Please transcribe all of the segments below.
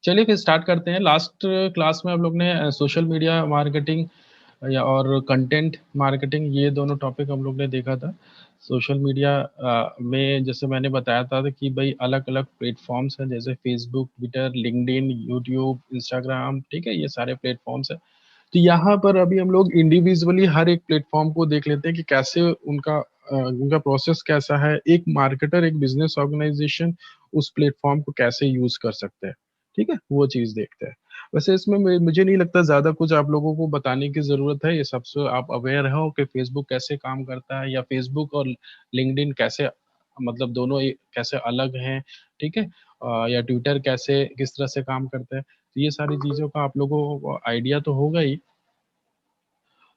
चलिए फिर स्टार्ट करते हैं। लास्ट क्लास में हम लोग ने सोशल मीडिया मार्केटिंग या और कंटेंट मार्केटिंग ये दोनों टॉपिक हम लोग ने देखा था। सोशल मीडिया में जैसे मैंने बताया था कि भाई अलग-अलग प्लेटफ़ॉर्म्स हैं जैसे Facebook, Twitter, LinkedIn, YouTube, Instagram, ठीक है? ये सारे प्लेटफ़ॉर्म्स हैं। तो यहाँ पर अभी हम लोग इंडिविजुअली हर एक प्लेटफ़ॉर्म को देख लेते हैं कि कैसे उनका प्रोसेस कैसा है। एक मार्केटर, एक बिज़नेस ऑर्गेनाइज़ेशन उस प्लेटफ़ॉर्म को कैसे यूज़ कर सकते हैं, ठीक है? वो चीज़ देखते हैं। वैसे इसमें मुझे नहीं लगता ज़्यादा कुछ आप लोगों को बताने की ज़रूरत है, ये सबसे आप अवेयर हो कि फ़ेसबुक कैसे काम करता है या फ़ेसबुक और लिंक्डइन कैसे मतलब दोनों कैसे अलग हैं, ठीक है? या ट्विटर कैसे किस तरह से काम करता है। तो ये सारी चीज़ों का आप लोगों को आइडिया तो होगा ही।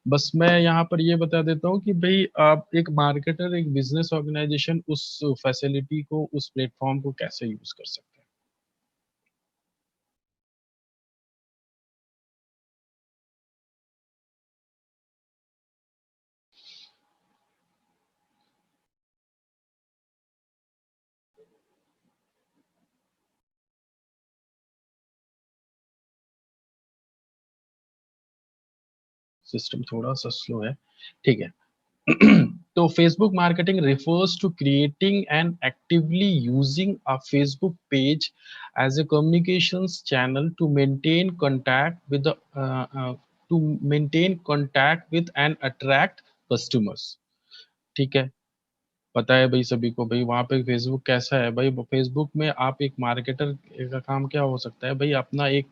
बस मैं यहाँ पर ये बता देता हूँ कि भई आप एक मार्केटर, एक बिज़नेस ऑर्गेनाइज़ेशन उस फैसिलिटी को, उस प्लेटफ़ॉर्म को कैसे यूज़ कर सकते हैं। सिस्टम थोड़ा-सा स्लो है, ठीक है। तो Facebook marketing refers to creating and actively using a Facebook page as a communications channel to maintain contact with the to maintain contact with and attract customers. ठीक है, पता है भाई सभी को भाई वहाँ पे फेसबुक कैसा है भाई फेसबुक में आप एक मार्केटर का काम क्या हो सकता है भाई अपना एक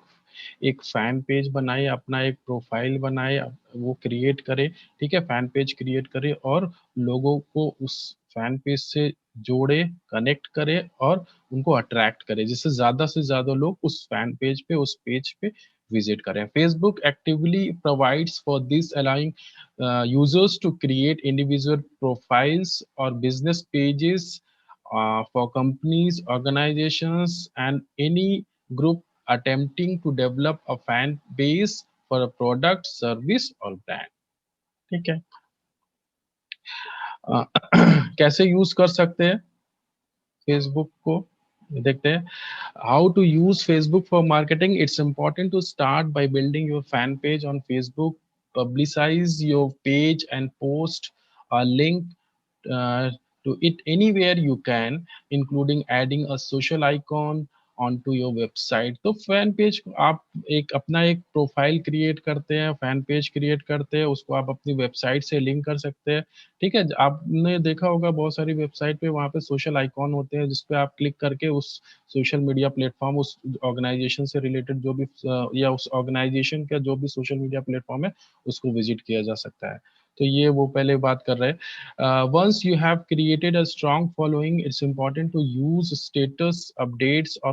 एक फैन पेज बनाए, अपना एक प्रोफाइल बनाए, वो क्रिएट करे, ठीक है? फैन पेज क्रिएट करे और लोगों को उस फैन पेज से जोड़े, कनेक्ट करे और उनको अट्रैक्ट करे, जिससे ज़्यादा से ज़्यादा लोग उस फैन पेज पे, उस पेज पे विज़िट करें। Facebook actively provides for this allowing users to create individual profiles or business pages for companies, organizations, and any group attempting to develop a fan base for a product, service or brand. ठीक है अ, कैसे use कर सकते हैं Facebook को देखते हैं how to use Facebook for marketing it's important to start by building your fan page on Facebook publicize your page and post a link to it anywhere you can including adding a social icon onto your website तो fan page आप एक अपना एक profile create करते हैं fan page create करते हैं उसको आप अपनी वेबसाइट से लिंक कर सकते हैं ठीक है? आपने देखा होगा बहुत सारी वेबसाइट पे वहाँ पे सोशल आइकॉन होते हैं जिस पे आप क्लिक करके उस सोशल मीडिया प्लेटफ़ॉर्म उस ऑर्गनाइज़ेशन से रिलेटेड जो भी या उस ऑर्गनाइज़ेशन का जो भी सोशल मीडिया प्लेटफ़ॉर्म है, उसको विज़िट किया जा सकता है। तो ये वो पहले बात कर रहे हैं। Once you have created a strong following, it's important to use status updates or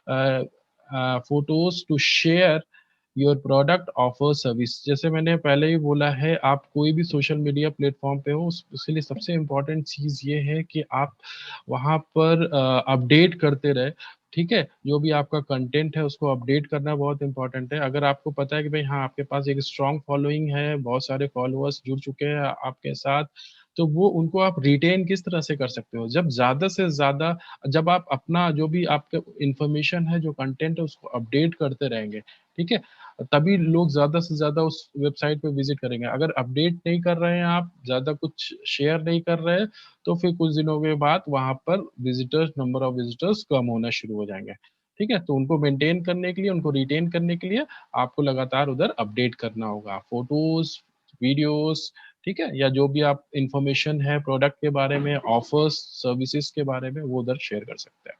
uh, photos to share your product offer service जैसे मैंने पहले ही बोला है आप कोई भी सोशल मीडिया प्लेटफॉर्म पे हो उसके लिए सबसे इम्पोर्टेंट चीज़ ये है कि आप वहाँ पर अपडेट करते रहे ठीक है जो भी आपका कंटेंट है उसको अपडेट करना बहुत इंपॉर्टेंट है अगर आपको पता है कि भाई हाँ आपके पास एक स्ट्रॉन्ग फॉलोइंग है बहुत सारे फॉलोअर्स जुड़ चुके हैं आपके साथ तो वो उनको आप रिटेन किस तरह से कर सकते हो जब ज़्यादा से ज़्यादा जब आप अपना जो भी आपका इंफॉर्मेशन है जो कंटेंट है उसको अपडेट करते रहेंगे ठीक है तभी लोग ज़्यादा से ज़्यादा उस वेबसाइट पे विज़िट करेंगे। अगर अपडेट नहीं कर रहे हैं आप, ज़्यादा कुछ शेयर नहीं कर रहे हैं, तो फिर कुछ दिनों के बाद वहाँ पर नंबर ऑफ विज़िटर्स कम होना शुरू हो जाएँगे। ठीक है? तो उनको मेंटेन करने के लिए, उनको रिटेन करने के लिए आपको लगातार उधर अपडेट करना होगा। फ़ोटोज़, वीडियोज़, ठीक है? या जो भी आप इन्फॉर्मेशन है प्रोडक्ट के बारे में, ऑफ़र्स, सर्विसेज़ के बारे में, वो उधर शेयर कर सकते हैं।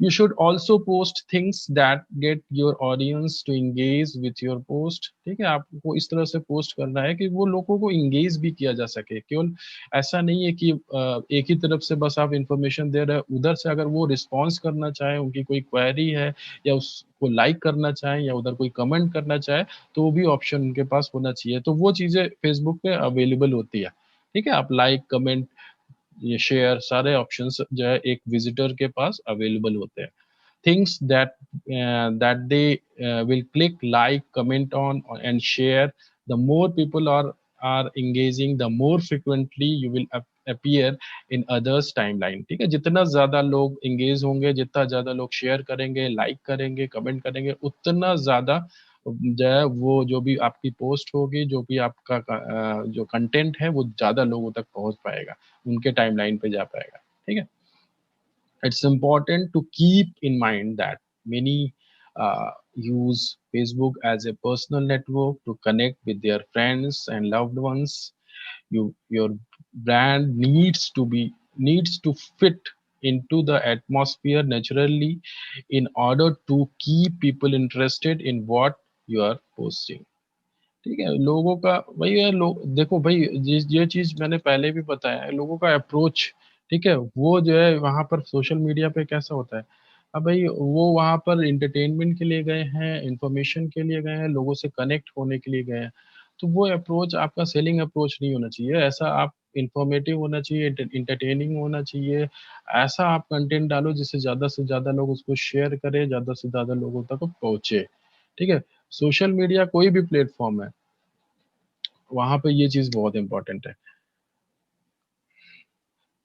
You should also post things that get your audience to engage with your post ठीक है आपको इस तरह से पोस्ट करना है कि वो लोगों को engage भी किया जा सके केवल ऐसा नहीं है कि एक ही तरफ से बस आप इंफॉर्मेशन दे रहे हैं उधर से अगर वो रिस्पॉन्स करना चाहे उनकी कोई क्वेरी है या उसको लाइक करना चाहे या उधर कोई कमेंट करना चाहे तो वो भी ऑप्शन उनके पास होना चाहिए तो वो चीज़ें फेसबुक पे अवेलेबल होती है ठीक है आप लाइक कमेंट ये शेयर सारे ऑप्शंस जो है एक विजिटर के पास अवेलेबल होते हैं things that they will click like comment on and share The more people are engaging, the more frequently you will appear in others timeline. ठीक है, जितना ज्यादा लोग engage होंगे, जितना ज्यादा लोग share करेंगे, like करेंगे, comment करेंगे, उतना ज्यादा जो है वो जो भी आपकी पोस्ट होगी, जो भी आपका जो कंटेंट है वो ज्यादा लोगों तक पहुंच पाएगा, उनके टाइमलाइन पे जा पाएगा. ठीक है. It's important to keep in mind that many use Facebook as a personal network to connect with their friends and loved ones. Your brand needs to fit into the atmosphere naturally in order to keep people interested in what you are posting. ठीक है, लोगों का वही है, लोग देखो भाई, ये चीज मैंने पहले भी बताया है, लोगों का अप्रोच, ठीक है, वो जो है वहां पर सोशल मीडिया पे कैसा होता है. अब भाई वो वहां पर इंटरटेनमेंट के लिए गए हैं, इंफॉर्मेशन के लिए गए हैं, लोगों से कनेक्ट होने के लिए गए हैं. तो वो अप्रोच आपका सेलिंग अप्रोच नहीं होना चाहिए. ऐसा आप इंफॉर्मेटिव होना चाहिए, इंटरटेनिंग होना चाहिए. ऐसा आप कंटेंट डालो जिससे ज्यादा से ज्यादा लोग उसको शेयर करें, ज्यादा से ज्यादा लोगों तक पहुंचे. ठीक है. सोशल मीडिया कोई भी प्लेटफॉर्म है, वहां पे ये चीज बहुत इंपॉर्टेंट है.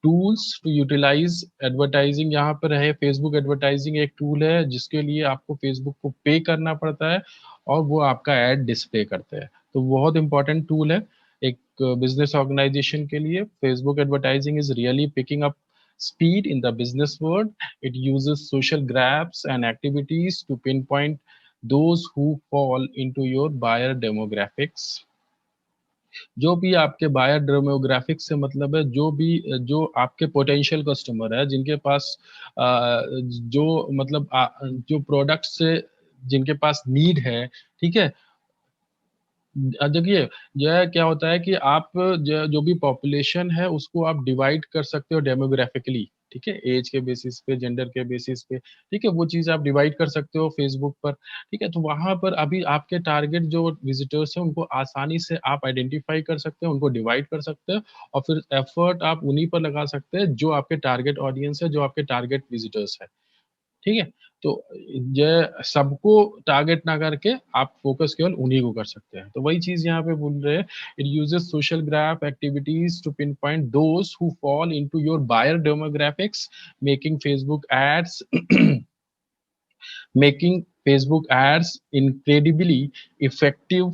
टूल्स टू यूटिलाइज एडवर्टाइजिंग, यहाँ पर है फेसबुक एडवर्टाइजिंग एक टूल है जिसके लिए आपको फेसबुक को पे करना पड़ता है और वो आपका एड डिस्प्ले करते हैं. तो बहुत इंपॉर्टेंट टूल है एक बिजनेस ऑर्गेनाइजेशन के लिए. Facebook advertising is really picking up speed in the business world. It uses social graphs and activities to pinpoint those who fall into your buyer demographics. जो भी आपके बायर डेमोग्राफिक से मतलब है, जो आपके पोटेंशियल कस्टमर है, जिनके पास जो मतलब जो प्रोडक्ट से जिनके पास नीड है. ठीक है. देखिए, जो है क्या होता है कि आप जो भी पॉपुलेशन है उसको आप डिवाइड कर सकते हो डेमोग्राफिकली. ठीक है, एज के बेसिस पे, जेंडर के बेसिस पे. ठीक है, वो चीज आप डिवाइड कर सकते हो फेसबुक पर. ठीक है, तो वहां पर अभी आपके टारगेट जो विजिटर्स हैं उनको आसानी से आप आइडेंटिफाई कर सकते हैं, उनको डिवाइड कर सकते हैं और फिर एफर्ट आप उन्हीं पर लगा सकते हैं जो आपके टारगेट ऑडियंस है, जो आपके टारगेट विजिटर्स है. ठीक है. तो ये सबको टारगेट ना करके आप फोकस केवल उन्हीं को कर सकते हैं. तो वही चीज यहाँ पे बोल रहे हैं. It uses social graph activities to pinpoint those who fall into your buyer demographics, making Facebook ads making Facebook ads incredibly effective.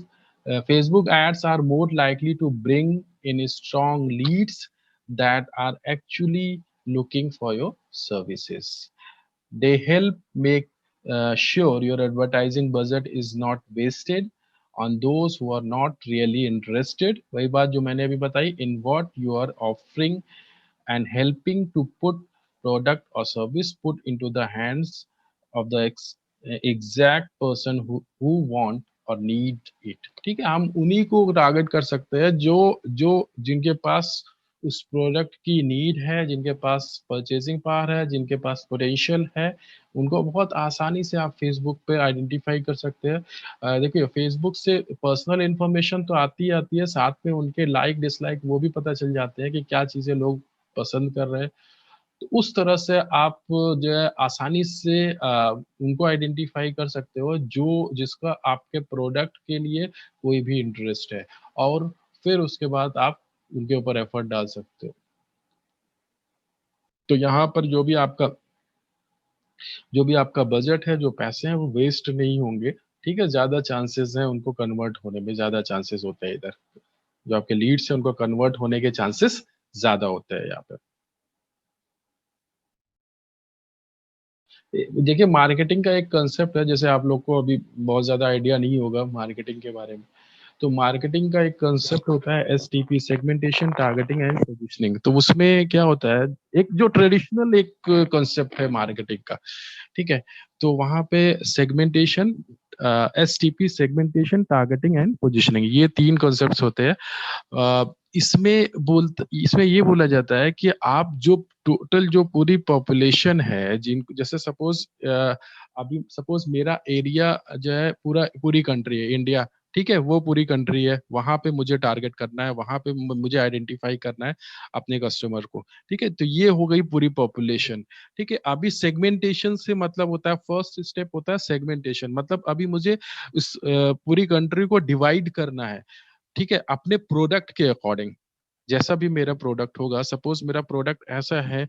Facebook ads are more likely to bring in strong leads that are actually looking for your services. They help make sure your advertising budget is not wasted on those who are not really interested. वही बात जो मैंने अभी बताई, in what you are offering, and helping to put product or service put into the hands of the exact person who want और need it. ठीक है, हम उन्हीं को टारगेट कर सकते हैं जो जो जिनके पास उस प्रोडक्ट की नीड है, जिनके पास परचेजिंग पावर है, जिनके पास पोटेंशियल है. उनको बहुत आसानी से आप फेसबुक पे आइडेंटिफाई कर सकते हैं. देखिए, फेसबुक से पर्सनल इंफॉर्मेशन तो आती है, साथ में उनके लाइक डिसलाइक वो भी पता चल जाते हैं कि क्या चीजें लोग पसंद कर रहे हैं. तो उस तरह से आप जो है आसानी से उनको आइडेंटिफाई कर सकते हो जो जिसका आपके प्रोडक्ट के लिए कोई भी इंटरेस्ट है, और फिर उसके बाद आप उनके ऊपर एफर्ट डाल सकते हो. तो यहाँ पर जो भी आपका बजट है, जो पैसे हैं, वो वेस्ट नहीं होंगे. ठीक है, ज्यादा चांसेस हैं उनको कन्वर्ट होने में, ज्यादा चांसेस होते हैं इधर. जो आपके लीड्स हैं उनको कन्वर्ट होने के चांसेस ज्यादा होते हैं यहाँ पे. देखिए, मार्केटिंग का एक कंसेप्ट है, जैसे आप लोग को अभी बहुत ज्यादा आइडिया नहीं होगा मार्केटिंग के बारे में. तो मार्केटिंग का एक कंसेप्ट होता है STP, segmentation, targeting and positioning. तो उसमें क्या होता है, एक जो ट्रेडिशनल एक कंसेप्ट है मार्केटिंग का. ठीक है. तो वहां पे segmentation, STP, segmentation, targeting and positioning, ये तीन कॉन्सेप्ट्स होते हैं. इसमें ये बोला जाता है कि आप जो टोटल जो पूरी पॉपुलेशन है, जिन जैसे सपोज अभी सपोज मेरा एरिया जो है पूरी कंट्री है इंडिया. ठीक है, वो पूरी कंट्री है, वहाँ पे मुझे टारगेट करना है, वहाँ पे मुझे आइडेंटिफाई करना है अपने कस्टमर को, ठीक है? तो ये हो गई पूरी पॉपुलेशन, ठीक है? अभी सेगमेंटेशन से मतलब होता है, फर्स्ट स्टेप होता है सेगमेंटेशन, मतलब अभी मुझे इस पूरी कंट्री को डिवाइड करना है, ठीक है? अपने प्रोडक्ट के अकॉर्डिंग, जैसा भी मेरा प्रोडक्ट होगा, सपोज़ मेरा प्रोडक्ट ऐसा है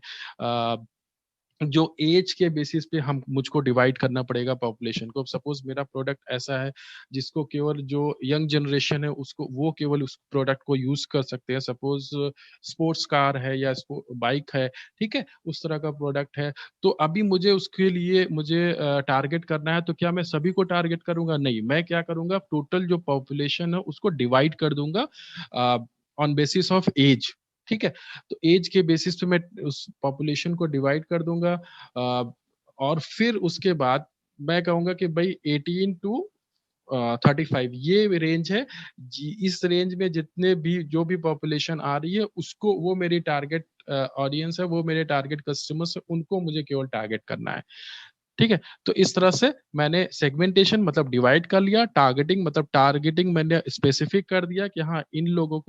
जो एज के बेसिस पे हम मुझको डिवाइड करना पड़ेगा पॉपुलेशन को। सपोज़ मेरा प्रोडक्ट ऐसा है जिसको केवल जो यंग जनरेशन है उसको वो केवल उस प्रोडक्ट को यूज़ कर सकते हैं। सपोज़ स्पोर्ट्स कार है या बाइक है, ठीक है? उस तरह का प्रोडक्ट है। तो अभी मुझे उसके लिए मुझे टारगेट करना है, तो क्या मैं सभी को टारगेट करूँगा? नहीं, मैं क्या करूँगा, टोटल जो पॉपुलेशन है उसको डिवाइड कर दूँगा ऑन बेसिस ऑफ ऐज, ठीक है? तो ऐज के बेसिस पे मैं उस पॉपुलेशन को डिवाइड कर दूँगा और फिर उसके बाद मैं कहूँगा कि भई 18 टू 35 ये रेंज है। जी, इस रेंज में जितने भी जो भी पॉपुलेशन आ रही है उसको वो मेरी टारगेट ऑडियंस है, वो मेरे टारगेट कस्टमर्स है, उनको मुझे केवल टारगेट करना है। ठीक है? तो इस तरह से मैंने सेगमेंटेशन मतलब डिवाइड कर लिया, टारगेटिंग मतलब टारगेटिंग मैंने स्पेसिफिक कर दिया कि हाँ, इन लोगों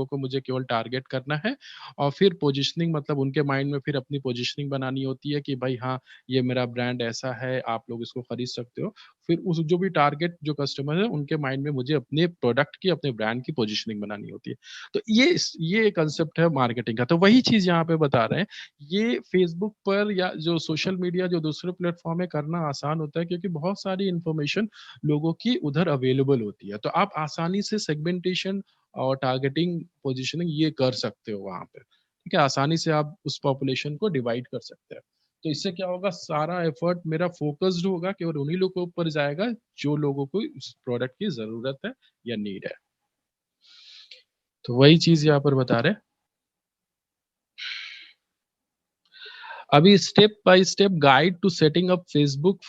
को मुझे केवल टारगेट करना है और फिर पोजिशनिंग मतलब उनके माइंड में फिर अपनी पोजिशनिंग बनानी होती है कि भाई हाँ, ये मेरा ब्रांड ऐसा है, आप लोग इसको खरीद सकते हो। फिर उस जो भी टारगेट जो कस्टमर है, उनके माइंड में मुझे अपने प्रोडक्ट की, अपने ब्रांड की पोजिशनिंग बनानी होती है। तो ये कांसेप्ट है मार्केटिंग का। तो वही चीज़ यहाँ पे बता रहे हैं ये फ़ेसबुक पर या जो सोशल मीडिया जो दूसरे प्लेटफ़ॉर्म में करना आसान होता है क्योंकि बहुत सारी इन्फॉर्मेशन लोगों की उधर अवेलेबल होती है। तो आप आसानी से सेगमेंटेशन और टारगेटिंग, पोज़ीशनिंग ये कर सकते हो वहाँ पे। ठीक है? आसानी से आप उस पॉपुलेशन को डिवाइड कर सकते हैं। तो इससे क्या होगा सारा एफ़र्ट मेरा फ़ोकस्ड होगा केवल उन्हीं लोगों के ऊपर जाएगा जो लोगों को इस प्रोडक्ट की ज़रूरत है या नीड है। तो वही चीज़ यहाँ पर बता रहे हैं। अभी step by step guide to setting up Facebook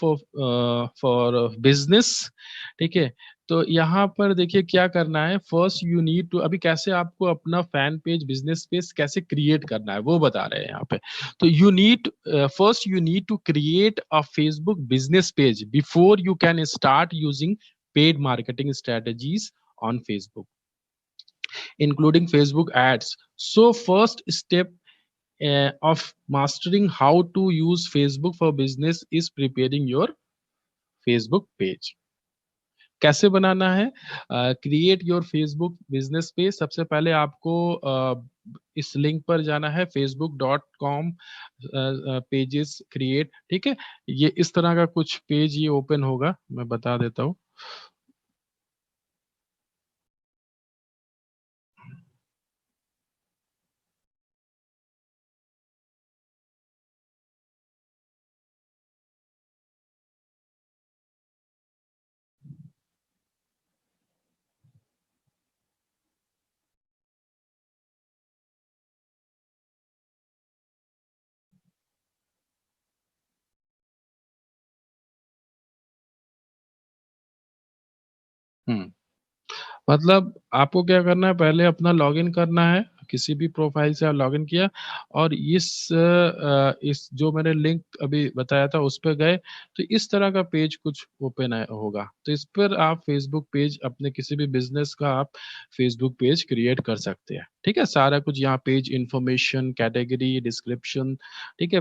for business, ठीक है? तो यहाँ पर देखिए क्या करना है, फर्स्ट यू नीड टू अभी कैसे आपको अपना फैन पेज, बिज़नेस पेज कैसे क्रिएट करना है, वो बता रहे हैं यहाँ पे। तो first you need to create a Facebook business page before you can start using paid marketing strategies on Facebook, including Facebook ads. So first step of mastering how to use Facebook for business is preparing your Facebook page. कैसे बनाना है? Create your Facebook business page. सबसे पहले आपको इस link पर जाना है facebook.com pages create, ठीक है? ये इस तरह का कुछ पेज ये ओपन होगा, मैं बता देता हूँ। हुँ। मतलब आपको क्या करना है, पहले अपना लॉगिन करना है, किसी भी प्रोफ़ाइल से लॉगिन किया और इस जो मैंने लिंक अभी बताया था उस पे गए, तो इस तरह का पेज कुछ ओपन होगा। तो इस पर आप फ़ेसबुक पेज अपने किसी भी बिज़नेस का आप फ़ेसबुक पेज क्रिएट कर सकते हैं। ठीक है? सारा कुछ यहाँ पेज इन्फॉर्मेशन, कैटेगरी, डिस्क्रिप्शन, ठीक है?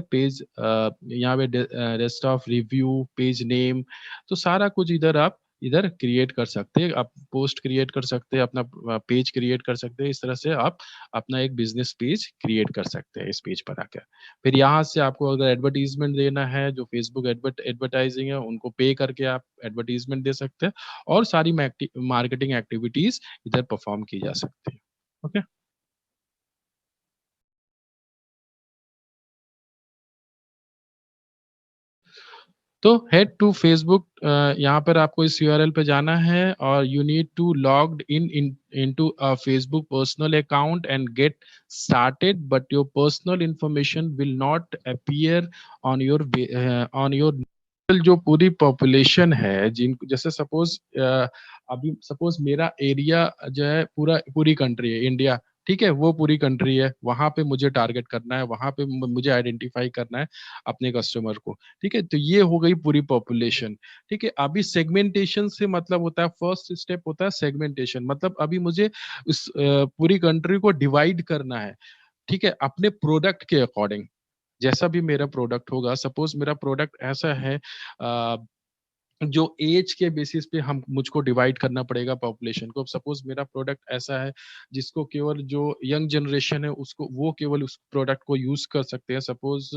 यहाँ पे rest of review, page name, तो सारा कुछ इधर क्रिएट कर सकते हैं। आप पोस्ट क्रिएट कर सकते हैं, अपना पेज क्रिएट कर सकते हैं। इस तरह से आप अपना एक बिज़नेस पेज क्रिएट कर सकते हैं इस पेज पर आकर। फिर यहाँ से आपको अगर एडवर्टाइज़मेंट देना है, जो फेसबुक एडवर्टाइज़िंग है, उनको पे करके आप एडवर्टाइज़मेंट दे सकते हैं और सारी मार्केटिंग एक्टिविटीज़ इधर परफ़ॉर्म की जा सकती है। ओके? तो हेड टू फेसबुक यहाँ पर आपको इस यूआरएल पे जाना है और you need to logged in into a Facebook personal account and get started but your personal information will not appear on your जो पूरी पॉपुलेशन है जिन जैसे सपोज अभी सपोज मेरा एरिया जो है पूरी कंट्री है इंडिया ठीक है, वो पूरी कंट्री है, वहाँ पे मुझे टारगेट करना है, वहाँ पे मुझे आइडेंटिफाई करना है अपने कस्टमर को, ठीक है? तो ये हो गई पूरी पॉपुलेशन, ठीक है? अभी सेगमेंटेशन से मतलब होता है, फर्स्ट स्टेप होता है सेगमेंटेशन, मतलब अभी मुझे इस पूरी कंट्री को डिवाइड करना है, ठीक है? अपने प्रोडक्ट के अकॉर्डिंग, जैसा भी मेरा प्रोडक्ट होगा, सपोज़ मेरा प्रोडक्ट ऐसा है जो एज के बेसिस पे हम मुझको डिवाइड करना पड़ेगा पॉपुलेशन को। सपोज़ मेरा प्रोडक्ट ऐसा है जिसको केवल जो यंग जनरेशन है उसको वो केवल उस प्रोडक्ट को यूज़ कर सकते हैं। सपोज़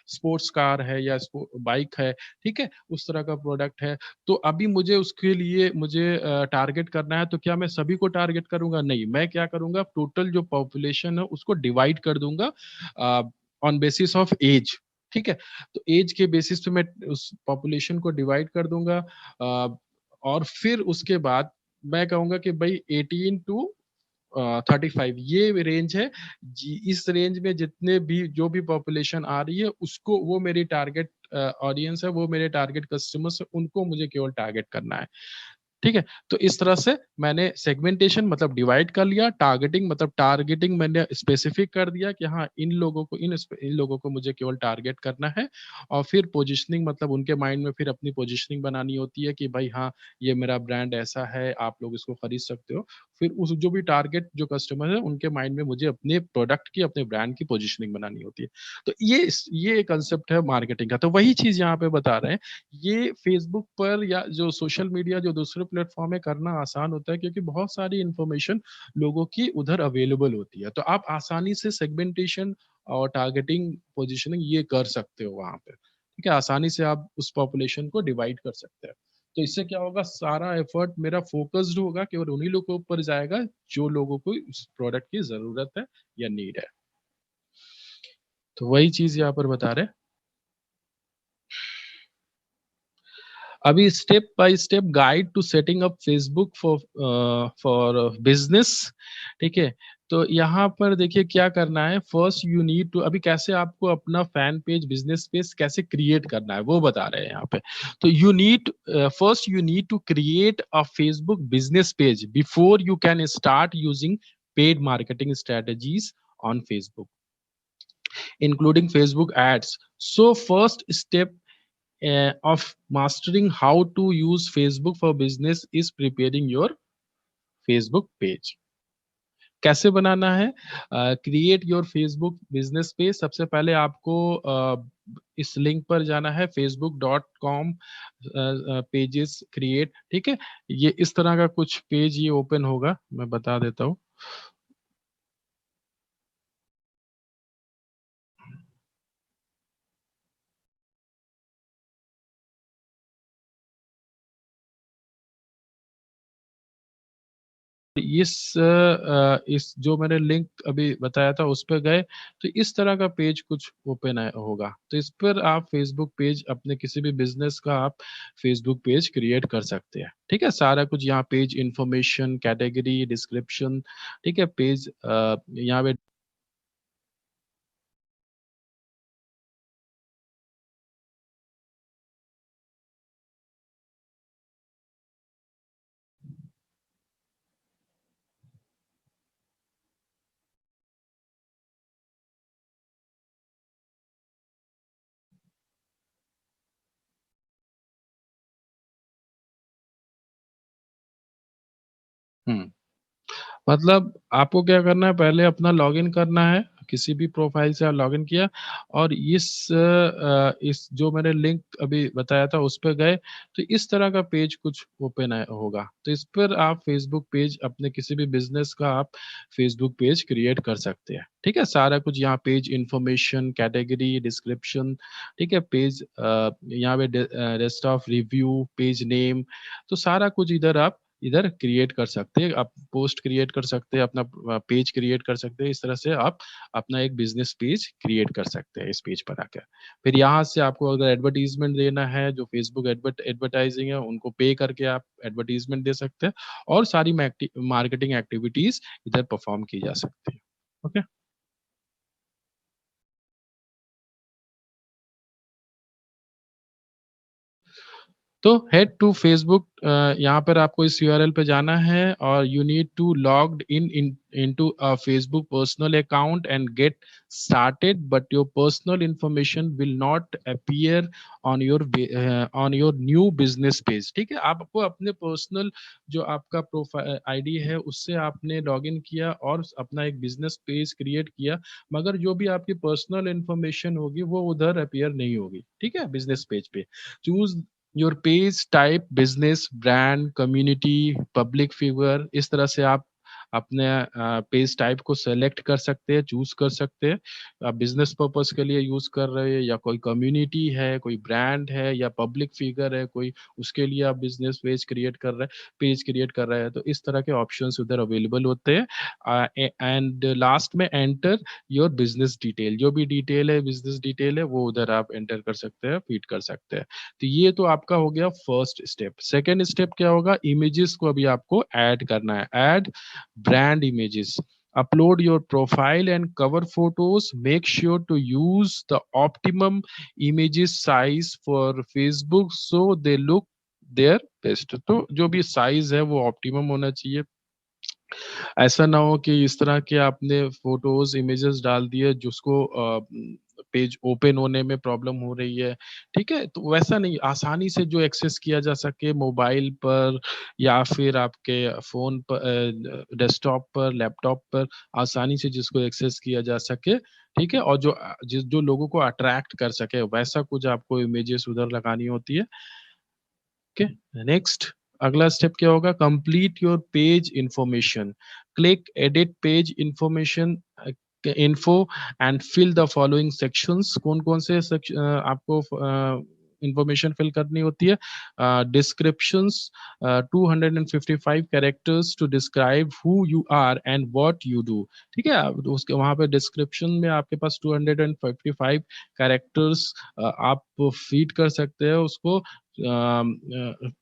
स्पोर्ट्स कार है या स्पो बाइक है, ठीक है? उस तरह का प्रोडक्ट है। तो अभी मुझे उसके लिए मुझे टारगेट करना है, तो क्या मैं सभी को टारगेट करूँगा? नहीं, मैं क्या करूँगा, टोटल जो पॉपुलेशन है उसको डिवाइड कर दूँगा ऑन बेसिस ऑफ ऐज, ठीक है? तो ऐज के बेसिस पे मैं उस पॉपुलेशन को डिवाइड कर दूँगा और फिर उसके बाद मैं कहूँगा कि भई 18 टू 35 ये रेंज है। जी, इस रेंज में जितने भी जो भी पॉपुलेशन आ रही है उसको वो मेरी टारगेट ऑडियंस है, वो मेरे टारगेट कस्टमर्स है, उनको मुझे केवल टारगेट करना है। ठीक है? तो इस तरह से मैंने सेगमेंटेशन मतलब डिवाइड कर लिया, टारगेटिंग मैंने स्पेसिफिक कर दिया कि हाँ, इन लोगों को मुझे केवल टारगेट करना है और फिर पोजिशनिंग मतलब उनके माइंड में फिर अपनी पोजिशनिंग बनानी होती है कि भाई हाँ, ये मेरा ब्रांड ऐसा है, आप लोग इसको खरीद सकते हो। फिर उस जो भी टारगेट जो कस्टमर है, उनके माइंड में मुझे अपने प्रोडक्ट की, अपने ब्रांड की पोजिशनिंग बनानी होती है। तो ये कांसेप्ट है मार्केटिंग का। तो वही चीज़ यहाँ पे बता रहे हैं ये फ़ेसबुक पर या जो सोशल मीडिया जो दूसरे प्लेटफ़ॉर्म में करना आसान होता है क्योंकि बहुत सारी इन्फॉर्मेशन लोगों की उधर अवेलेबल होती है। तो आप आसानी से सेगमेंटेशन और टारगेटिंग, पोज़ीशनिंग ये कर सकते हो वहाँ पे। ठीक है? आसानी से आप उस पॉपुलेशन को डिवाइड कर सकते हैं। तो इससे क्या होगा सारा एफ़र्ट मेरा फ़ोकस्ड होगा केवल उन्हीं लोगों के ऊपर जाएगा जो लोगों को उस प्रोडक्ट की ज़रूरत है या नीड है। तो वही चीज़ यहाँ पर बता रहे हैं। अभी step by step guide to setting up Facebook for business, ठीक है? तो यहाँ पर देखिए क्या करना है, फर्स्ट यू नीड टू अभी कैसे आपको अपना फैन पेज, बिजनेस पेज कैसे क्रिएट करना है वो बता रहे हैं यहाँ पे। तो you need to create a Facebook business page before you can start using paid marketing strategies on Facebook including Facebook ads. So first step of mastering how to use Facebook for business is preparing your Facebook page. कैसे बनाना है? Create your Facebook business page. सबसे पहले आपको इस link पर जाना है facebook.com pages create, ठीक है? ये इस तरह का कुछ पेज ये ओपन होगा, मैं बता देता हूँ। इस जो मैंने लिंक अभी बताया था उस पे गए तो इस तरह का पेज कुछ ओपन होगा। तो इस पर आप फेसबुक पेज अपने किसी भी बिजनेस का आप फेसबुक पेज क्रिएट कर सकते हैं। ठीक है? सारा कुछ यहाँ पेज इन्फॉर्मेशन, कैटेगरी, डिस्क्रिप्शन, ठीक है? पेज यहाँ पे हुँ। मतलब आपको क्या करना है पहले अपना लॉगिन करना है, किसी भी प्रोफ़ाइल से आप लॉगिन किया और इस जो मैंने लिंक अभी बताया था उस पे गए, तो इस तरह का पेज कुछ ओपन होगा। तो इस पर आप फ़ेसबुक पेज अपने किसी भी बिज़नेस का आप फ़ेसबुक पेज क्रिएट कर सकते हैं। ठीक है? सारा कुछ यहाँ पेज इन्फॉर्मेशन, कैटेगरी, डिस्क्रिप्शन, ठीक है? पेज यहाँ पे rest of review, page name, तो सारा कुछ इधर क्रिएट कर सकते हैं। आप पोस्ट क्रिएट कर सकते हैं, अपना पेज क्रिएट कर सकते हैं। इस तरह से आप अपना एक बिज़नेस पेज क्रिएट कर सकते हैं इस पेज पर आकर। फिर यहाँ से आपको अगर एडवर्टाइज़मेंट देना है, जो फेसबुक एडवर्टाइज़िंग है, उनको पे करके आप एडवर्टाइज़मेंट दे सकते हैं और सारी मार्केटिंग एक्टिविटीज़ इधर परफ़ॉर्म की जा सकती है। ओके? तो हेड टू फेसबुक, यहाँ पर आपको इस यूआरएल पे जाना है और you need to logged in into a Facebook personal account and get started, but your personal information will not appear on your new business page. ठीक है, आपको अपने पर्सनल जो आपका प्रोफाइल आईडी है उससे आपने लॉगिन किया और अपना एक बिजनेस पेज क्रिएट किया, मगर जो भी आपकी पर्सनल इंफॉर्मेशन होगी वो उधर अपीयर नहीं होगी। ठीक है, बिजनेस पेज पे choose your page type, business, brand, community, public figure, इस तरह से आप अपने पेज टाइप को सेलेक्ट कर सकते हैं, चूज कर सकते हैं। आप बिजनेस पर्पस के लिए यूज कर रहे हैं या कोई कम्युनिटी है, कोई ब्रांड है या पब्लिक फिगर है कोई, उसके लिए आप बिजनेस पेज क्रिएट कर रहे हैं, तो इस तरह के ऑप्शंस उधर अवेलेबल होते हैं। एंड लास्ट में एंटर योर बिजनेस डिटेल, जो भी डिटेल है, बिजनेस डिटेल है, वो उधर आप एंटर कर सकते हैं, फीड कर सकते हैं। तो ये तो आपका हो गया फर्स्ट स्टेप। सेकेंड स्टेप क्या होगा, इमेजेस को अभी आपको ऐड करना है। Add brand images, upload your profile and cover photos, make sure to use the optimum images size for Facebook so they look their best। तो जो भी साइज है वो ऑप्टिमम होना चाहिए, ऐसा ना हो कि इस तरह के आपने फोटोज इमेजेस डाल दिए जिसको पेज ओपन होने में प्रॉब्लम हो रही है। ठीक है, तो वैसा नहीं, आसानी से जो एक्सेस किया जा सके मोबाइल पर या फिर आपके फोन पर, डेस्कटॉप पर, लैपटॉप पर, आसानी से जिसको एक्सेस किया जा सके। ठीक है, और जो लोगों को अट्रैक्ट कर सके वैसा कुछ आपको इमेजेस उधर लगानी होती है। ओके, नेक्स्ट अगला स्टेप क्या होगा, complete your page information, click edit page information info and fill the following sections. कौन कौन से आपको इंफॉर्मेशन फिल करनी होती है, descriptions, 255 characters to describe who you are and what you do. ठीक है, उसके वहां पे डिस्क्रिप्शन में आपके पास 255 कैरेक्टर्स आप फीड कर सकते हैं उसको,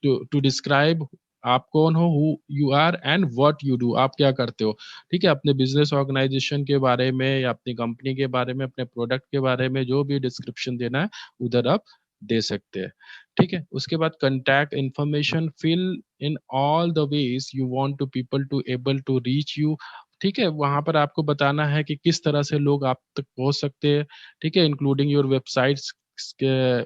टू डिस्क्राइब आप कौन हो, who you are and what you do, आप क्या करते हो। ठीक है, अपने बिजनेस ऑर्गेनाइजेशन के बारे में या अपनी कंपनी के बारे में, अपने प्रोडक्ट के बारे में जो भी डिस्क्रिप्शन देना है उधर आप दे सकते हैं। ठीक है, उसके बाद contact information, fill in all the ways you want to people to able to reach you. ठीक है, वहां पर आपको बताना है कि किस तरह से लोग आप तक पहुंच सकते हैं। ठीक है, इंक्लूडिंग योर वेबसाइट्स के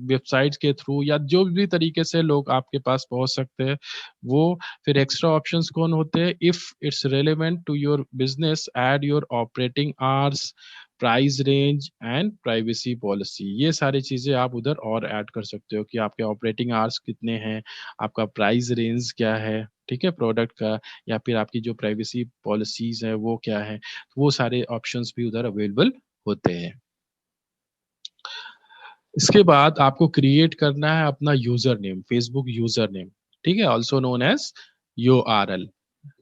वेबसाइट्स के थ्रू या जो भी तरीके से लोग आपके पास पहुंच सकते हैं वो। फिर एक्स्ट्रा ऑप्शंस कौन होते हैं, if it's relevant to your business add your operating hours, price range and privacy policy. ये सारी चीजें आप उधर और ऐड कर सकते हो कि आपके ऑपरेटिंग आवर्स कितने हैं, आपका प्राइस रेंज क्या है, ठीक है, प्रोडक्ट का, या फिर आपकी जो प्राइवेसी पॉलिसीज है वो क्या है, वो सारे ऑप्शंस भी उधर अवेलेबल होते हैं। इसके बाद आपको क्रिएट करना है अपना user name, Facebook user name. ठीक है, ऑल्सो नोन एज URL।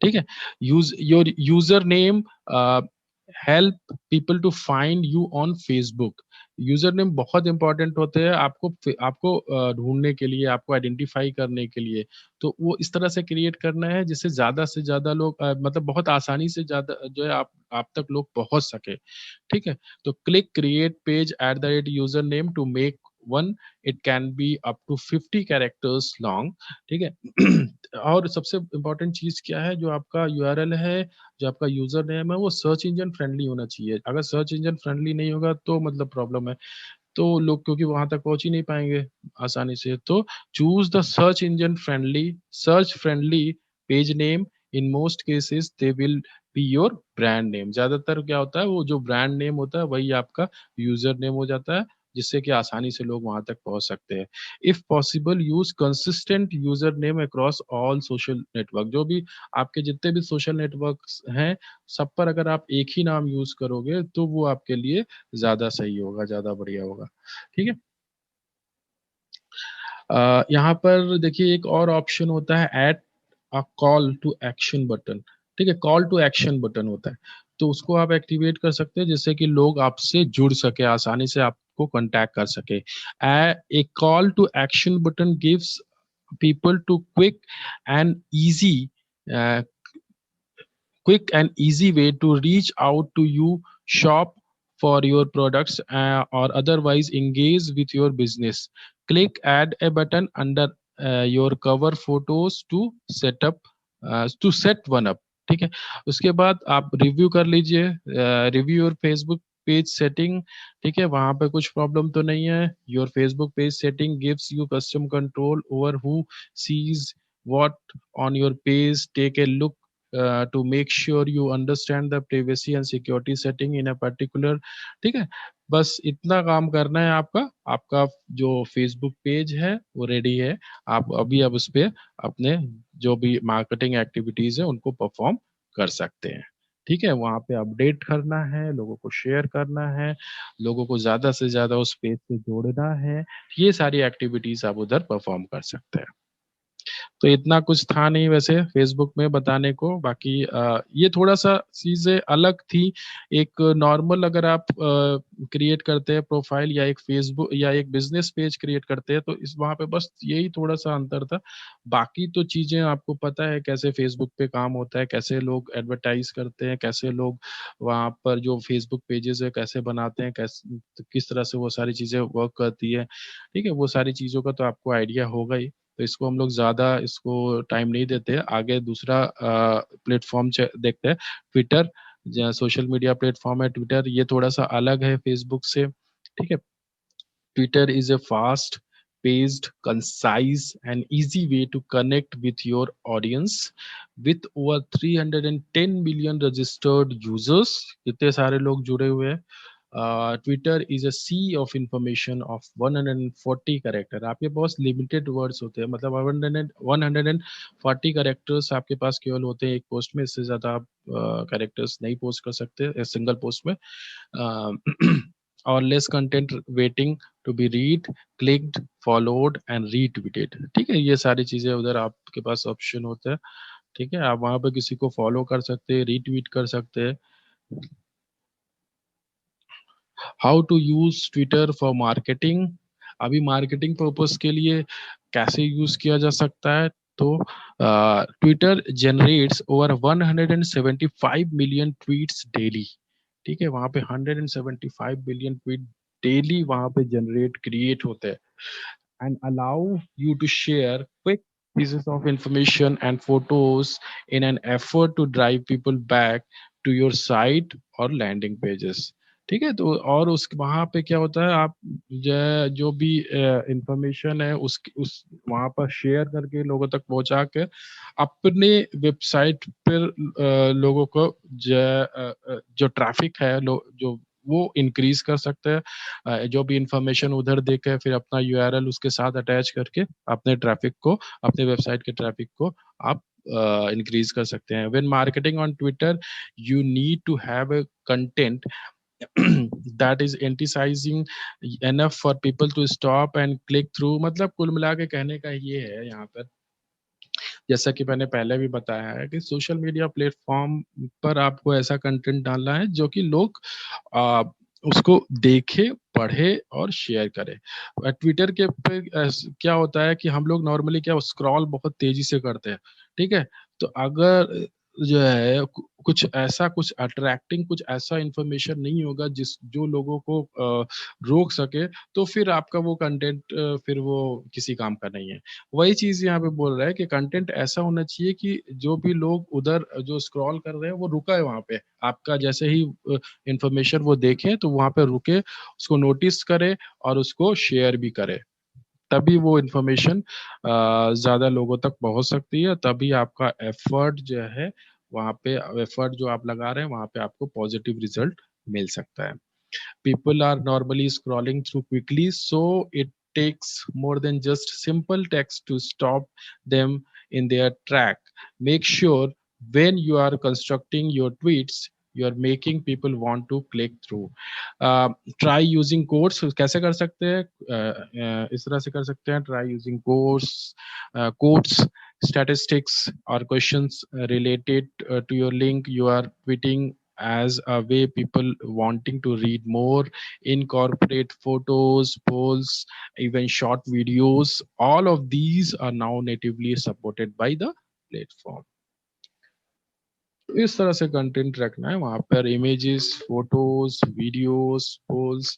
ठीक है, use your user name help people to find you on Facebook. User name बहुत इंपॉर्टेंट होते हैं आपको ढूंढने के लिए, आपको आइडेंटिफाई करने के लिए। तो वो इस तरह से क्रिएट करना है जिससे ज्यादा से ज्यादा लोग मतलब बहुत आसानी से ज्यादा जो है आप तक लोग पहुंच सके। ठीक है, तो click create page at the rate user name to make one, it can be up to 50 characters long. ठीक है और सबसे इम्पोर्टेंट चीज क्या है, जो आपका यूआरएल है, जो आपका यूजर नेम है, वो सर्च इंजन फ्रेंडली होना चाहिए। अगर सर्च इंजन फ्रेंडली नहीं होगा तो मतलब प्रॉब्लम है, तो लोग क्योंकि वहां तक पहुंच ही नहीं पाएंगे आसानी से। तो choose the search engine friendly, search friendly page name, in most cases they will be your brand name. ज्यादातर क्या होता है, वो जो ब्रांड नेम होता है वही आपका यूजर नेम हो जाता है, जिससे कि आसानी से लोग वहां तक पहुंच सकते हैं। If possible use consistent user name across all social network. जो भी आपके जितने भी सोशल नेटवर्क्स हैं सब पर अगर आप एक ही नाम यूज करोगे तो वो आपके लिए ज्यादा सही होगा, ज्यादा बढ़िया होगा। ठीक है, यहाँ पर देखिए एक और ऑप्शन होता है, add a call to action button. ठीक है, कॉल टू एक्शन बटन होता है, तो उसको आप एक्टिवेट कर सकते हैं जिससे कि लोग आपसे जुड़ सके, आसानी से आपको कांटेक्ट कर सके। A call to action button gives people to easy uh, quick and easy way to reach out to you, shop for your products or otherwise engage with your business। click add a button under your cover photos to set one up. ठीक है, उसके बाद आप review कर लीजिए, review your Facebook page setting. ठीक है, वहां पे कुछ प्रॉब्लम तो नहीं है। Your Facebook page setting gives you custom control over who seize what on your page. Take a look to make sure you understand the privacy and security setting in a particular। ठीक है, बस इतना काम करना है आपका। आपका जो फेसबुक पेज है वो रेडी है। आप अभी अब उस पे अपने जो भी मार्केटिंग एक्टिविटीज है उनको परफॉर्म कर सकते हैं। ठीक है, वहां पे अपडेट करना है, लोगों को शेयर करना है, लोगों को ज्यादा से ज्यादा उस पेज से जोड़ना है। ये सारी एक्टिविटीज आप उधर परफॉर्म कर सकते हैं। तो इतना कुछ था नहीं वैसे फेसबुक में बताने को। बाकी ये थोड़ा सा चीजें अलग थी। एक नॉर्मल अगर आप क्रिएट करते हैं प्रोफाइल या एक फेसबुक या एक बिजनेस पेज क्रिएट करते हैं तो इस वहां पे बस यही थोड़ा सा अंतर था। बाकी तो चीजें आपको पता है कैसे फेसबुक पे काम होता है, कैसे लोग एडवर्टाइज करते हैं, कैसे लोग वहां पर जो फेसबुक पेजेस है कैसे बनाते हैं, कैसे किस तरह से वो सारी चीजें वर्क करती है। ठीक है, वो सारी चीजों का तो आपको आइडिया होगा ही। तो इसको हम लोग ज्यादा इसको टाइम नहीं देते। आगे दूसरा प्लेटफॉर्म देखते हैं, ट्विटर। सोशल मीडिया प्लेटफॉर्म है ट्विटर, ये थोड़ा सा अलग है फेसबुक से। ठीक है, Twitter is a fast paced, concise, and easy way to connect with your audience. With over 310 million registered users, कितने सारे लोग जुड़े हुए हैं। Twitter is a sea of information of 140 character. आपके पास लिमिटेड वर्ड्स होते हैं, मतलब 140 कैरेक्टर्स आपके पास केवल होते हैं एक पोस्ट में। इससे ज्यादा आप कैरेक्टर्स नहीं पोस्ट कर सकते सिंगल पोस्ट में। और less content waiting to be read, clicked, followed and retweeted. ठीक है, ये सारी चीजें उधर आपके पास ऑप्शन होते हैं। ठीक है, आप वहां पे किसी को फॉलो कर सकते हैं, रीट्वीट कर सकते हैं। How to use Twitter for marketing. अभी मार्केटिंग पर्पस के लिए कैसे यूज किया जा सकता है, तो Twitter generates over 175 million tweets daily. ठीक है, वहां पे 175 बिलियन ट्वीट डेली वहां पे जनरेट क्रिएट होते हैं। and allow you to share quick pieces of information and photos in an effort to drive people back to your site or landing pages। ठीक है, तो और उस वहां पे क्या होता है, आप जो भी इंफॉर्मेशन है उस वहां पर शेयर करके लोगों तक पहुंचा के अपने वेबसाइट पर लोगों को जो ट्रैफिक है जो वो इंक्रीज कर सकते हैं। जो भी इंफॉर्मेशन उधर देके फिर अपना यूआरएल उसके साथ अटैच करके अपने ट्रैफिक को, अपने वेबसाइट के ट्रैफिक को आप इंक्रीज कर सकते हैं। When marketing on Twitter you need to have a content that is emphasizing enough for people to stop and click through। मतलब कुल मिला के कहने का ये है यहाँ पर, जैसा कि मैंने पहले भी बताया है कि सोशल मीडिया प्लेटफॉर्म पर आपको ऐसा कंटेंट डालना है जो कि लोग उसको देखे, पढ़े और शेयर करे। ट्विटर के पे क्या होता है कि हम लोग नॉर्मली क्या स्क्रॉल बहुत तेजी से करते हैं। ठीक है, तो अगर जो है कुछ अट्रैक्टिंग, कुछ ऐसा इंफॉर्मेशन नहीं होगा जिस जो लोगों को रोक सके, तो फिर आपका वो कंटेंट फिर वो किसी काम का नहीं है। वही चीज यहाँ पे बोल रहा है कि कंटेंट ऐसा होना चाहिए कि जो भी लोग उधर जो स्क्रॉल कर रहे हैं वो रुका है वहां पे, आपका जैसे ही इंफॉर्मेशन वो देखे तो वहां पे रुके, उसको नोटिस करे और उसको शेयर भी करे। तभी वो इंफॉर्मेशन ज्यादा लोगों तक पहुंच सकती है, तभी आपका एफर्ट जो है वहां पे, एफर्ट जो आप लगा रहे हैं वहां पे आपको पॉजिटिव रिजल्ट मिल सकता है। People are normally scrolling through quickly, so it takes more than just simple text to stop them in their track. Make sure when you are constructing your tweets, you are making people want to click through। Try using quotes। कैसे कर सकते हैं, इस तरह से कर सकते हैं, try using quotes, statistics or questions related to your link you are tweeting as a way people wanting to read more. Incorporate photos, polls, even short videos. All of these are now natively supported by the platform। तो इस तरह से content रखना है वहां पर, images, photos, videos, poles,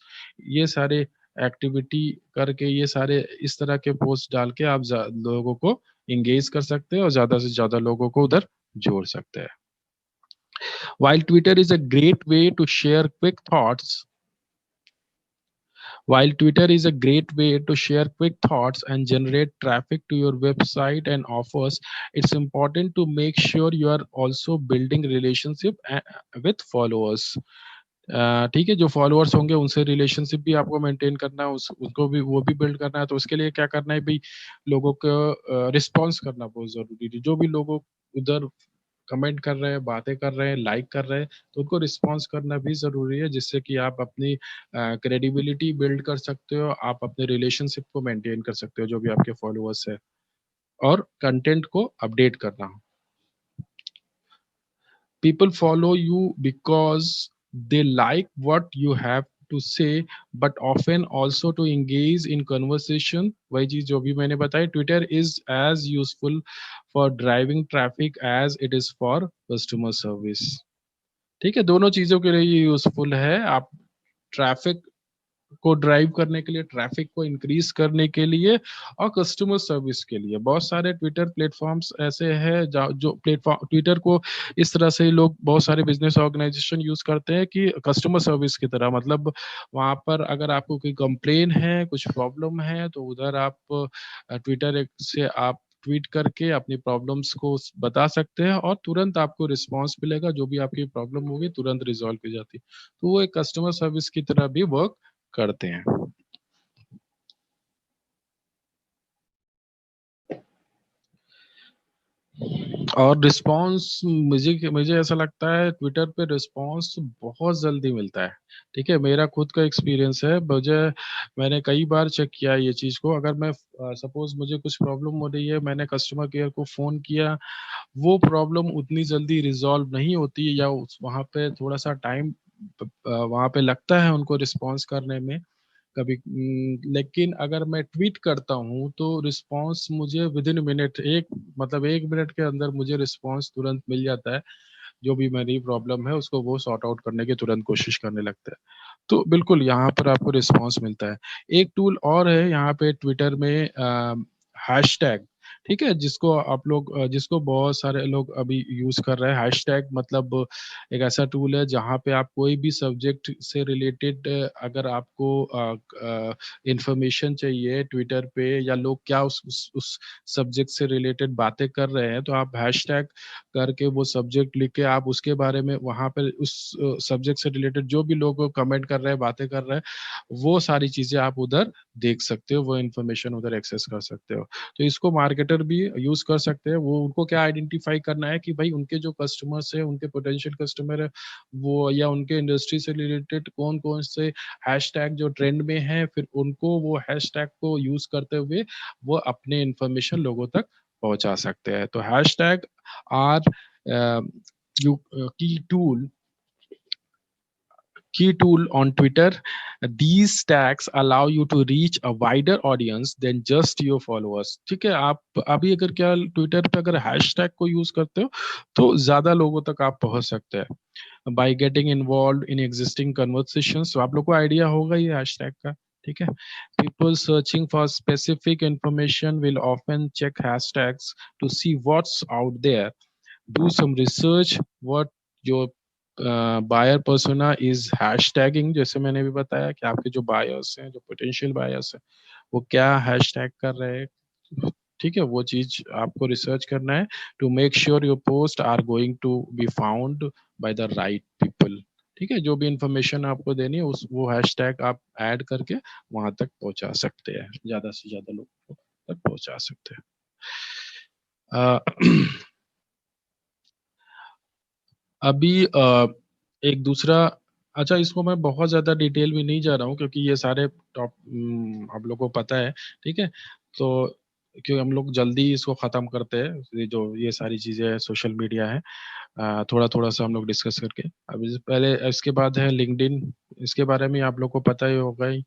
ये सारे एक्टिविटी करके, ये सारे इस तरह के पोस्ट डाल के आप लोगों को इंगेज कर सकते हैं और ज्यादा से ज्यादा लोगों को उधर जोड़ सकते हैं. While Twitter is a great way to share quick thoughts, While Twitter is a great way to share quick thoughts and generate traffic to your website and offers, it's important to make sure you are also building relationship with followers. ठीक है, जो followers होंगे उनसे relationship भी आपको maintain करना है, उनको भी वो भी बिल्ड करना है. तो उसके लिए क्या करना है भाई, लोगों को रिस्पॉन्स करना बहुत जरूरी है. जो भी लोगों उधर कमेंट कर रहे हैं, बातें कर रहे हैं, लाइक कर रहे हैं, तो उनको रिस्पॉन्स करना भी जरूरी है, जिससे कि आप अपनी क्रेडिबिलिटी बिल्ड कर सकते हो, आप अपने रिलेशनशिप को मेंटेन कर सकते हो जो भी आपके फॉलोअर्स है, और कंटेंट को अपडेट करना. People follow you because they like what you have to say, but often also to engage in conversation. वही चीज जो भी मैंने बताई, Twitter is as useful for driving traffic as it is for customer service. ठीक है, दोनों चीजों के लिए ये यूजफुल है. आप ट्रैफिक को ड्राइव करने के लिए, ट्रैफिक को इंक्रीज करने के लिए, और कस्टमर सर्विस के लिए. बहुत सारे ट्विटर प्लेटफॉर्म्स ऐसे हैं जो प्लेटफॉर्म, ट्विटर को इस तरह से लोग, बहुत सारे बिजनेस ऑर्गेनाइजेशन यूज करते हैं कि कस्टमर सर्विस की तरह. मतलब वहां पर अगर आपको कोई कंप्लेन है, कुछ प्रॉब्लम है, तो उधर आप ट्विटर से आप ट्वीट करके अपनी प्रॉब्लम्स को बता सकते हैं, और तुरंत आपको रिस्पांस मिलेगा. जो भी आपकी प्रॉब्लम होगी तुरंत रिजॉल्व की जाती है. तो वो एक कस्टमर सर्विस की तरह भी वर्क करते हैं. और रिस्पांस, मुझे मुझे ऐसा लगता है ट्विटर पे रिस्पांस बहुत जल्दी मिलता है. ठीक है, मेरा खुद का एक्सपीरियंस है. मैंने कई बार चेक किया ये चीज को. अगर मैं सपोज मुझे कुछ प्रॉब्लम हो रही है, मैंने कस्टमर केयर को फोन किया, वो प्रॉब्लम उतनी जल्दी रिजॉल्व नहीं होती, या वहाँ पे थोड़ा सा टाइम वहाँ पे लगता है उनको रिस्पॉन्स करने में कभी. लेकिन अगर मैं ट्वीट करता हूँ तो रिस्पॉन्स मुझे विद इन मिनट, मतलब 1 मिनट के अंदर मुझे रिस्पॉन्स तुरंत मिल जाता है. जो भी मेरी प्रॉब्लम है उसको वो सॉर्ट आउट करने की तुरंत कोशिश करने लगता है. तो बिल्कुल यहाँ पर आपको रिस्पॉन्स मिलता है. एक टूल और है यहाँ पे ट्विटर में, हैशटैग. ठीक है, जिसको बहुत सारे लोग अभी यूज कर रहे हैं. हैशटैग मतलब एक ऐसा टूल है जहाँ पे आप कोई भी सब्जेक्ट से रिलेटेड, अगर आपको इंफॉर्मेशन चाहिए ट्विटर पे, या लोग क्या उस सब्जेक्ट से रिलेटेड बातें कर रहे हैं, तो आप हैशटैग करके वो सब्जेक्ट लिख के आप उसके बारे में वहाँ पे उस सब्जेक्ट से रिलेटेड जो भी लोग कमेंट कर रहे हैं, बातें कर रहे हैं, वो सारी चीजें आप उधर देख सकते हो, वो इन्फॉर्मेशन उधर एक्सेस कर सकते हो. तो इसको मार्केटर भी यूज कर सकते हैं. वो उनको क्या आइडेंटिफाई करना है कि भाई उनके जो कस्टमर्स है, उनके पोटेंशियल कस्टमर है, वो या उनके इंडस्ट्री से रिलेटेड कौन कौन से हैशटैग जो ट्रेंड में है, फिर उनको वो हैशटैग को यूज करते हुए वो अपने इंफॉर्मेशन लोगों तक पहुंचा सकते हैं. तो hashtag are key tool key tool on Twitter. These tags allow you to reach a wider audience than just your followers. ठीक है, आप अभी अगर क्या ट्विटर पे अगर हैशटैग को यूज करते हो तो ज्यादा लोगों तक आप पहुंच सकते हैं. By getting involve in existing conversations. तो आप लोग को आइडिया होगा ये हैशटैग का. ठीक है, people searching for specific information will often check hashtags to see what's out there. Do some research what your buyer persona is hashtagging. जैसे मैंने भी बताया कि आपके जो बायर्स हैं, जो पोटेंशियल बायर्स हैं, वो क्या हैशटैग कर रहे हैं. ठीक है, वो चीज आपको रिसर्च करना है to make sure your post are going to be found by the right people. ठीक है, जो भी इंफॉर्मेशन आपको देनी है उस वो हैशटैग आप ऐड करके वहां तक पहुंचा सकते हैं, ज्यादा से ज्यादा लोगों तक पहुंचा सकते हैं. अभी एक दूसरा, अच्छा इसको मैं बहुत ज़्यादा डिटेल में नहीं जा रहा हूँ क्योंकि ये सारे आप लोग को पता है. ठीक है, तो क्योंकि हम लोग जल्दी इसको ख़त्म करते हैं, ये सारी चीज़ें हैं, सोशल मीडिया है, थोड़ा थोड़ा सा हम लोग डिस्कस करके. अभी पहले इसके बाद है लिंक्डइन. इसके बारे में आप लोग को पता ही होगा ही.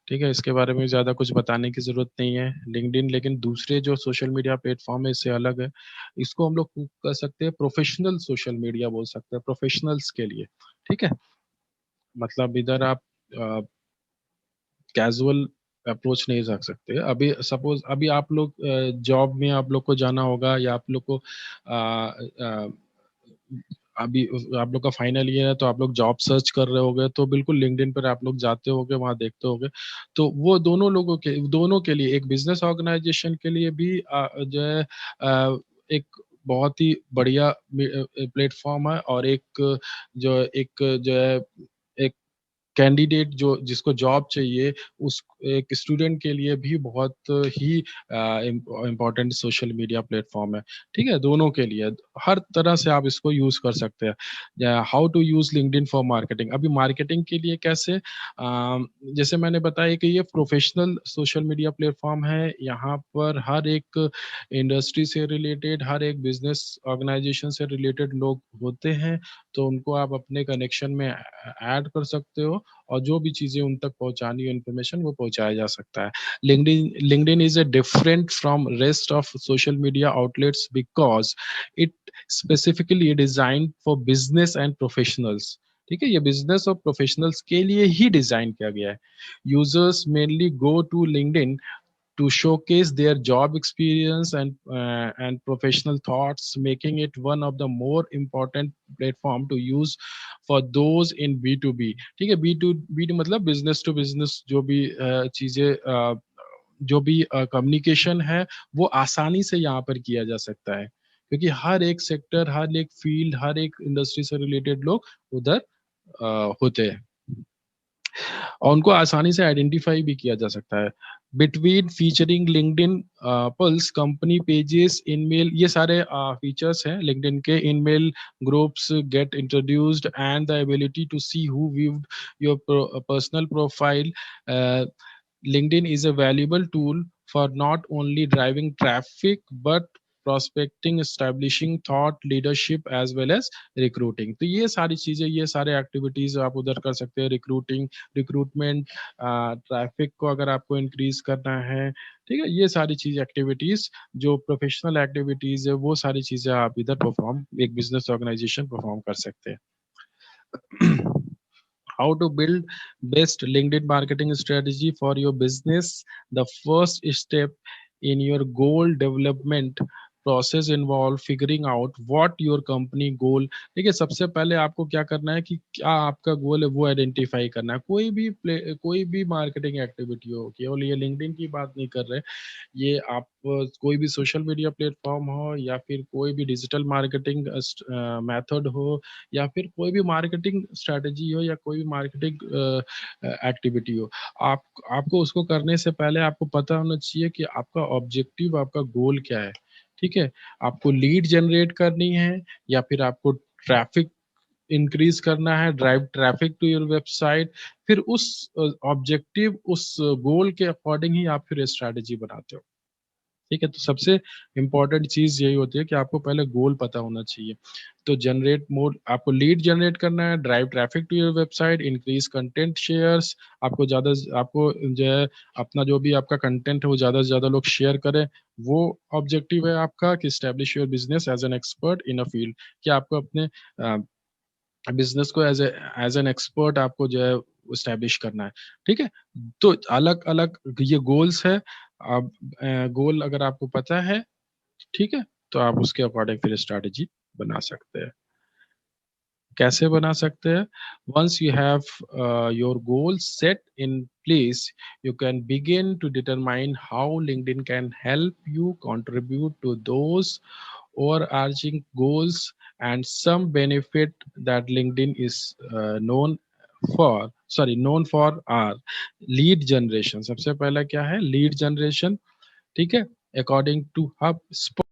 ठीक है, इसके बारे में ज़्यादा कुछ बताने की ज़रूरत नहीं है. लिंक्डइन लेकिन दूसरे जो सोशल मीडिया प्लेटफॉर्म है इससे अलग है. इसको हम लोग कह सकते हैं प्रोफेशनल सोशल मीडिया बोल सकते हैं, प्रोफेशनल्स के लिए. ठीक है, मतलब इधर आप कैजुअल अप्रोच नहीं रख सकते। अभी सपोज अभी आप लोग जॉब में आप लोग को जाना होगा या आप लोग को अभी आप लोग का फाइनल ईयर है तो आप लोग जॉब सर्च कर रहे होगे तो बिल्कुल लिंक्डइन पर आप लोग जाते होगे, वहां देखते होगे। तो वो दोनों के लिए एक बिजनेस ऑर्गेनाइजेशन के लिए भी जो है एक बहुत ही बढ़िया प्लेटफॉर्म है, और एक जो है एक कैंडिडेट जो जिसको जॉब चाहिए उस एक स्टूडेंट के लिए भी बहुत ही इम्पोर्टेंट सोशल मीडिया प्लेटफॉर्म है। ठीक है, दोनों के लिए हर तरह से आप इसको यूज कर सकते हैं। How to use LinkedIn for marketing, अभी मार्केटिंग के लिए कैसे, जैसे मैंने बताया कि ये प्रोफेशनल सोशल मीडिया प्लेटफॉर्म है। यहाँ पर हर एक इंडस्ट्री से रिलेटेड, हर एक बिजनेस ऑर्गेनाइजेशन से रिलेटेड लोग होते हैं, तो उनको आप अपने कनेक्शन में ऐड कर सकते हो, और जो भी चीज़ें उन तक पहुँचानी हो इन्फॉर्मेशन, वो पहुँचाया जा सकता है। LinkedIn is a different from rest of social media outlets because it specifically designed for business and professionals. ठीक है? ये बिज़नेस और प्रोफेशनल्स के लिए ही डिज़ाइन किया गया है। Users mainly go to LinkedIn to showcase their job experience and professional thoughts, making it one of the more important platform to use for those in B2B। ठीक है, B2B मतलब business to business, जो भी चीजें जो भी communication है वो आसानी से यहाँ पर किया जा सकता है, क्योंकि हर एक सेक्टर, हर एक फील्ड, हर एक इंडस्ट्री से रिलेटेड लोग उधर होते हैं, और उनको आसानी से आइडेंटिफाई भी किया जा सकता है। Between featuring LinkedIn Pulse company pages, InMail, ये सारे फीचर्स हैं लिंक्डइन के। InMail groups get introduced and the ability to see who viewed your personal profile। LinkedIn is a valuable tool for not only driving traffic but prospecting, establishing thought leadership as well as recruiting। तो ये सारी चीजें, ये सारे activities आप उधर कर सकते हैं। रिक्रूटमेंट, ट्रैफिक को अगर आपको इंक्रीज करना है, ठीक है, ये सारी चीज एक्टिविटीज जो प्रोफेशनल एक्टिविटीज है, वो सारी चीजें आप इधर परफॉर्म, एक बिजनेस ऑर्गेनाइजेशन परफॉर्म कर सकते हैं। How to build best LinkedIn marketing strategy for your business. The first step in your goal development process involve figuring out what your company goal। ठीक है, सबसे पहले आपको क्या करना है कि क्या आपका गोल है वो आइडेंटिफाई करना है। कोई भी मार्केटिंग एक्टिविटी हो, केवल ये लिंक्डइन की बात नहीं कर रहे, ये आप कोई भी सोशल मीडिया प्लेटफॉर्म हो, या फिर कोई भी डिजिटल मार्केटिंग मेथड हो, या फिर कोई भी मार्केटिंग स्ट्रेटजी हो, या कोई भी मार्केटिंग एक्टिविटी हो, आप आपको उसको करने से पहले आपको पता होना चाहिए कि आपका ऑब्जेक्टिव, आपका गोल क्या है। ठीक है, आपको लीड जनरेट करनी है, या फिर आपको ट्रैफिक इंक्रीज करना है, drive traffic to your website. फिर उस ऑब्जेक्टिव, उस गोल के अकॉर्डिंग ही आप फिर स्ट्रैटेजी बनाते हो। ठीक है, तो सबसे इम्पोर्टेंट चीज यही होती है कि आपको पहले गोल पता होना चाहिए। तो जनरेट मोर, आपको लीड जनरेट करना है, drive traffic to your website, increase content shares, आपको जो है अपना जो भी आपका कंटेंट है वो ज्यादा से ज्यादा लोग शेयर करें। वो ऑब्जेक्टिव है आपका कि establish your business as an expert in a field, कि आपको अपने बिजनेस को एज एन एक्सपर्ट आपको जो है स्टैब्लिश करना है। ठीक है, तो अलग अलग ये गोल्स है। आप गोल अगर आपको पता है, ठीक है, तो आप उसके अकॉर्डिंग फिर स्ट्रैटेजी बना सकते हैं। कैसे बना सकते हैं? Once you have your goal set in place, you can begin to determine how LinkedIn can help you contribute to those overarching goals। And some benefit that LinkedIn is known for are lead generation। सबसे पहला क्या है? Lead generation. ठीक है, according to HubSpot